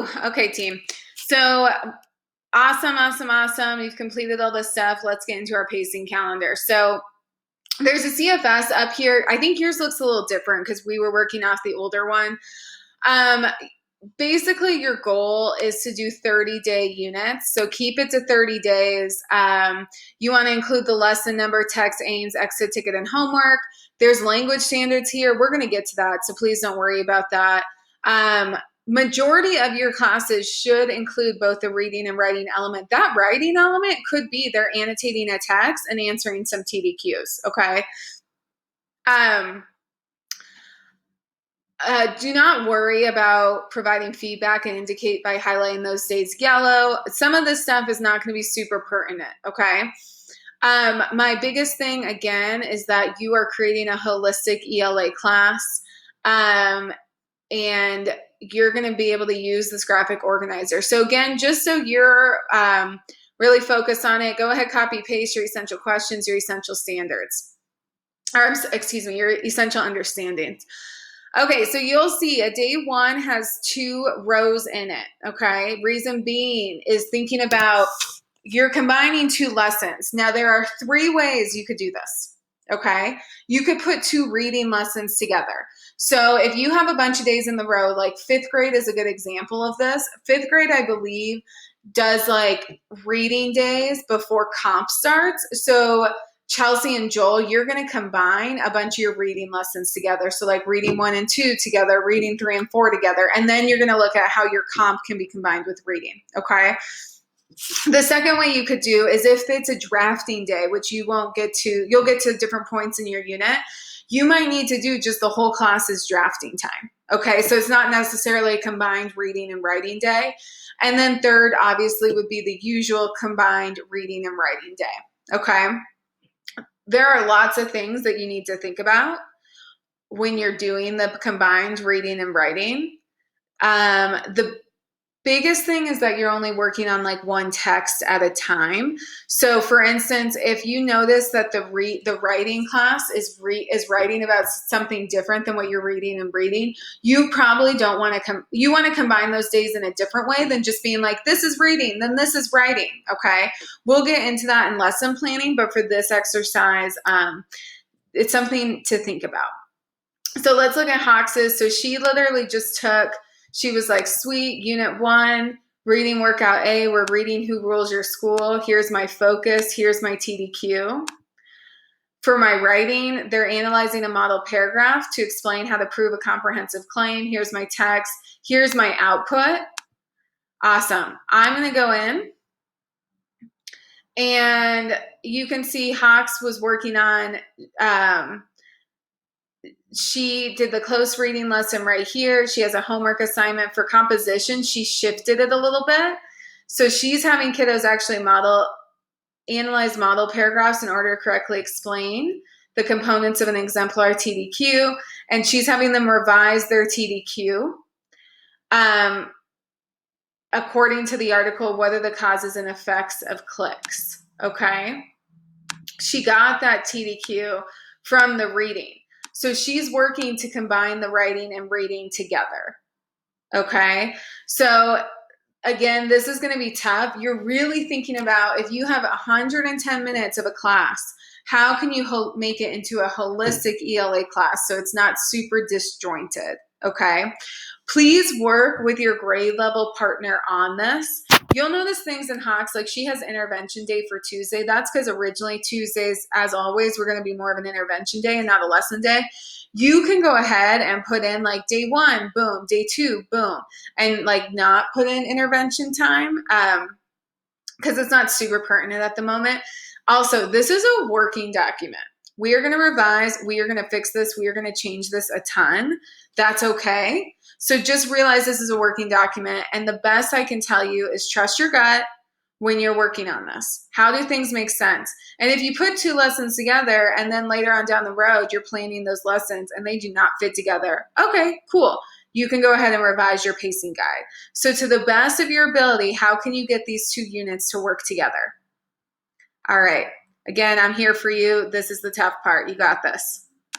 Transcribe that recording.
Whew. Okay, team. So awesome, awesome, awesome. You've completed all this stuff. Let's get into our pacing calendar. So there's a CFS up here. I think yours looks a little different because we were working off the older one. Basically, your goal is to do 30-day units. So keep it to 30 days. You want to include the lesson number, text, aims, exit ticket, and homework. There's language standards here. We're going to get to that, so please don't worry about that. Majority of your classes should include both the reading and writing element. That writing element could be they're annotating a text and answering some TDQs, okay? Do not worry about providing feedback and indicate by highlighting those days yellow. Some of this stuff is not going to be super pertinent, okay? My biggest thing, again, is that you are creating a holistic ELA class, and you're going to be able to use this graphic organizer. So again, just so you're really focused on it, go ahead, copy, paste your essential questions, your essential standards, or excuse me, your essential understandings. Okay, so you'll see a day one has 2 rows in it, okay? Reason being is thinking about you're combining 2 lessons. Now, there are 3 ways you could do this, okay? You could put 2 reading lessons together. So if you have a bunch of days in the row, like 5th grade is a good example of this. 5th grade, I believe, does like reading days before comp starts. So Chelsea and Joel, you're going to combine a bunch of your reading lessons together. So like reading 1 and 2 together, reading 3 and 4 together. And then you're going to look at how your comp can be combined with reading. Okay. The second way you could do is if it's a drafting day, which you won't get to, you'll get to different points in your unit. You might need to do just the whole class's drafting time. Okay. So it's not necessarily a combined reading and writing day. And then third, obviously, would be the usual combined reading and writing day. Okay. There are lots of things that you need to think about when you're doing the combined reading and writing. The biggest thing is that you're only working on like one text at a time. So for instance, if you notice that the writing class is writing about something different than what you're reading and reading, you probably don't want to you want to combine those days in a different way than just being like, this is reading, then this is writing. Okay. We'll get into that in lesson planning, but for this exercise, it's something to think about. So let's look at Hawks's. So she literally just she was like, sweet, unit 1, reading workout A, we're reading Who Rules Your School. Here's my focus. Here's my TDQ. For my writing, they're analyzing a model paragraph to explain how to prove a comprehensive claim. Here's my text. Here's my output. Awesome. I'm going to go in. And you can see Hawks was working on she did the close reading lesson right here. She has a homework assignment for composition. She shifted it a little bit. So she's having kiddos actually analyze model paragraphs in order to correctly explain the components of an exemplar TDQ. And she's having them revise their TDQ. According to the article, what are the causes and effects of clicks? Okay. She got that TDQ from the reading. So she's working to combine the writing and reading together. Okay. So again, this is going to be tough. You're really thinking about if you have 110 minutes of a class, how can you make it into a holistic ELA class so it's not super disjointed? Okay. Please work with your grade level partner on this. You'll notice things in Hawks, like she has intervention day for Tuesday. That's because originally Tuesdays, as always, we're going to be more of an intervention day and not a lesson day. You can go ahead and put in like day 1, boom, day 2, boom, and like not put in intervention time because it's not super pertinent at the moment. Also, this is a working document. We are going to revise. We are going to fix this. We are going to change this a ton. That's okay. So just realize this is a working document. And the best I can tell you is trust your gut when you're working on this. How do things make sense? And if you put 2 lessons together and then later on down the road, you're planning those lessons and they do not fit together, okay, cool. You can go ahead and revise your pacing guide. So to the best of your ability, how can you get these 2 units to work together? All right. Again, I'm here for you. This is the tough part. You got this.